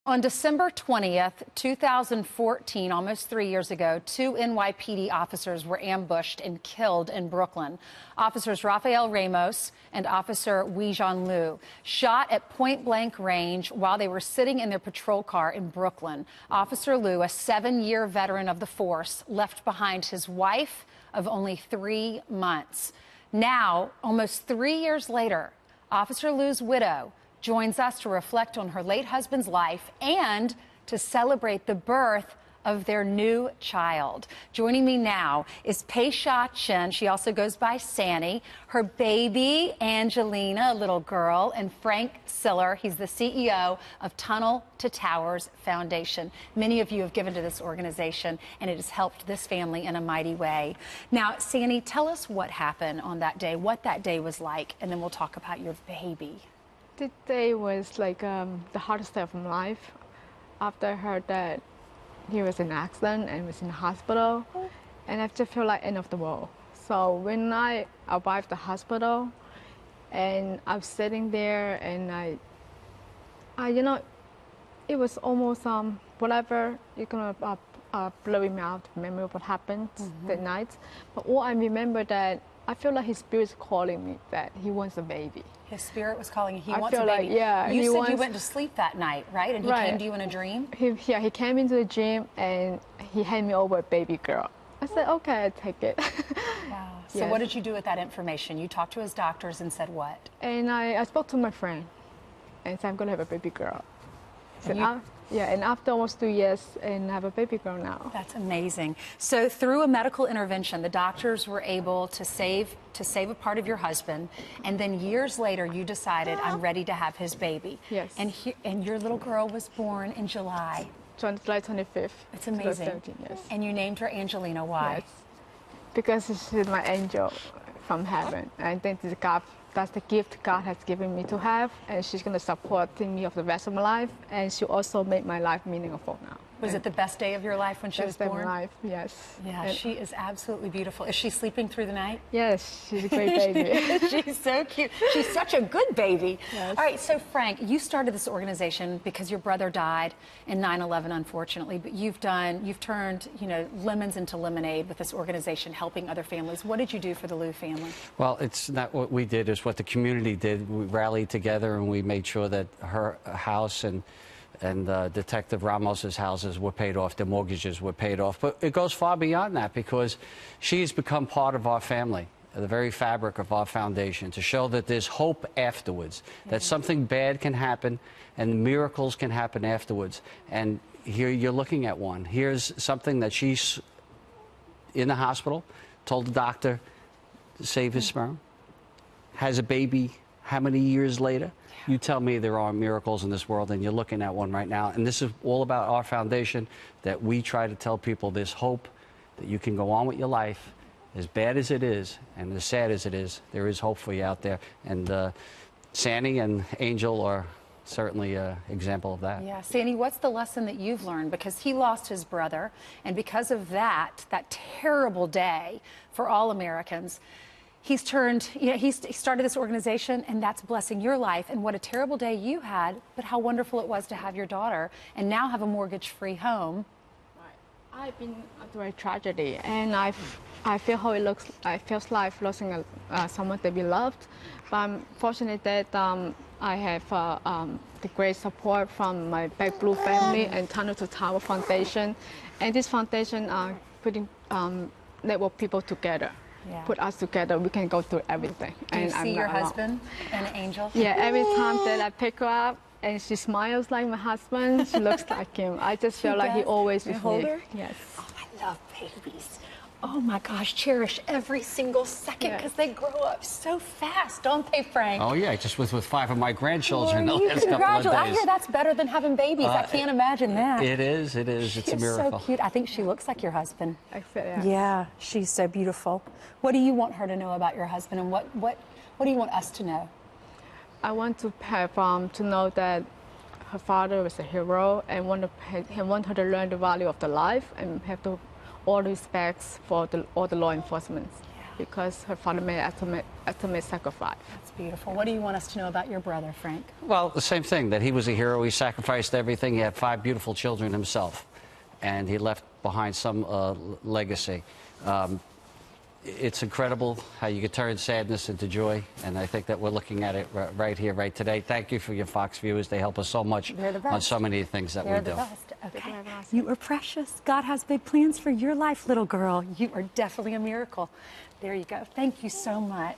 On December 20th, 2014, almost 3 years ago, two NYPD officers were ambushed and killed in Brooklyn. Officers Rafael Ramos and Officer Weijun Liu shot at point-blank range while they were sitting in their patrol car in Brooklyn. Officer Liu, a 7-year veteran of the force, left behind his wife of only 3 months. Now, almost 3 years later, Officer Liu's widow joins us to reflect on her late husband's life and to celebrate the birth of their new child. Joining me now is Pei-Sha Chen. She also goes by Sanny. Her baby, Angelina, a little girl, and Frank Siller. He's the CEO of Tunnel to Towers Foundation. Many of you have given to this organization, and it has helped this family in a mighty way. Now, Sanny, tell us what happened on that day, what that day was like, and then we'll talk about your baby. The day was like the hardest day of my life. After I heard that he was in an accident and was in the hospital, and I just feel like end of the world. So when I arrived at the hospital, and I'm sitting there, and you know, it was almost whatever you're gonna blowing me out memory of what happened that night. But all I remember that I feel like his spirit's calling me that he wants a baby. His spirit was calling you. He wants a feel baby. Like, yeah, you said you went to sleep that night, right? And he came to you in a dream? He came into the dream and he handed me over a baby girl. I said, okay, I'll take it. Wow. So what did you do with that information? You talked to his doctors and said what? And I spoke to my friend and said, I'm going to have a baby girl. And after almost 2 years, and I have a baby girl now. That's amazing. So through a medical intervention, the doctors were able to save a part of your husband, and then years later, you decided, I'm ready to have his baby. Yes. And your little girl was born in July. July 25th. It's amazing. Yes. And you named her Angelina. Why? Yes. Because she's my angel from heaven. I think that's the gift God has given me to have, and she's going to support me of the rest of my life, and she also made my life meaningful now. Was it the best day of your life when she was born? Best day of my life, yes. Yeah, and she is absolutely beautiful. Is she sleeping through the night? Yes, she's a great baby. She's so cute. She's such a good baby. Yes. All right, so Frank, you started this organization because your brother died in 9/11, unfortunately, but you've turned, lemons into lemonade with this organization helping other families. What did you do for the Liu family? Well, it's not what we did, it's what the community did. We rallied together and we made sure that her house and Detective Ramos's houses were paid off, their mortgages were paid off. But it goes far beyond that because she's become part of our family, the very fabric of our foundation, to show that there's hope afterwards, that something bad can happen and miracles can happen afterwards. And here you're looking at one. Here's something that she's in the hospital, told the doctor to save his sperm, has a baby how many years later? You tell me there are miracles in this world, and you're looking at one right now. And this is all about our foundation, that we try to tell people there's hope, that you can go on with your life. As bad as it is, and as sad as it is, there is hope for you out there. And Sanny and Angel are certainly an example of that. Yeah, Sanny, what's the lesson that you've learned? Because he lost his brother, and because of that terrible day for all Americans, he's turned, he started this organization, and that's blessing your life. And what a terrible day you had, but how wonderful it was to have your daughter and now have a mortgage-free home. Right. I've been through a tragedy, and I feel how it looks. I feel like losing someone that we loved. But I'm fortunate that I have the great support from my Back Blue family and Tunnel to Tower Foundation. And this foundation putting network people together. Yeah. Put us together, we can go through everything. Do you see your husband and Angel? Yeah, every time that I pick her up and she smiles like my husband, she looks like him. I just feel like he always is hold her? Yes. Oh, I love babies. Oh my gosh, cherish every single second because they grow up so fast, don't they, Frank? Oh yeah, just with 5 of my grandchildren the last couple of days. I hear that's better than having babies. I can't imagine that. It is. It's a miracle. So cute. I think she looks like your husband. Yeah. Yeah, she's so beautiful. What do you want her to know about your husband, and what do you want us to know? I want to have to know that her father was a hero, and want her to learn the value of the life and have all the respects for all the law enforcement. Yeah. because her father made ultimate sacrifice. That's beautiful. What do you want us to know about your brother, Frank? Well, the same thing, that he was a hero. He sacrificed everything. He had 5 beautiful children himself, and he left behind some legacy. It's incredible how you can turn sadness into joy, and I think that we're looking at it right here, right today. Thank you for your Fox viewers. They help us so much on so many things that we do. They're the best. Okay. You are precious. God has big plans for your life, little girl. You are definitely a miracle. There you go. Thank you so much.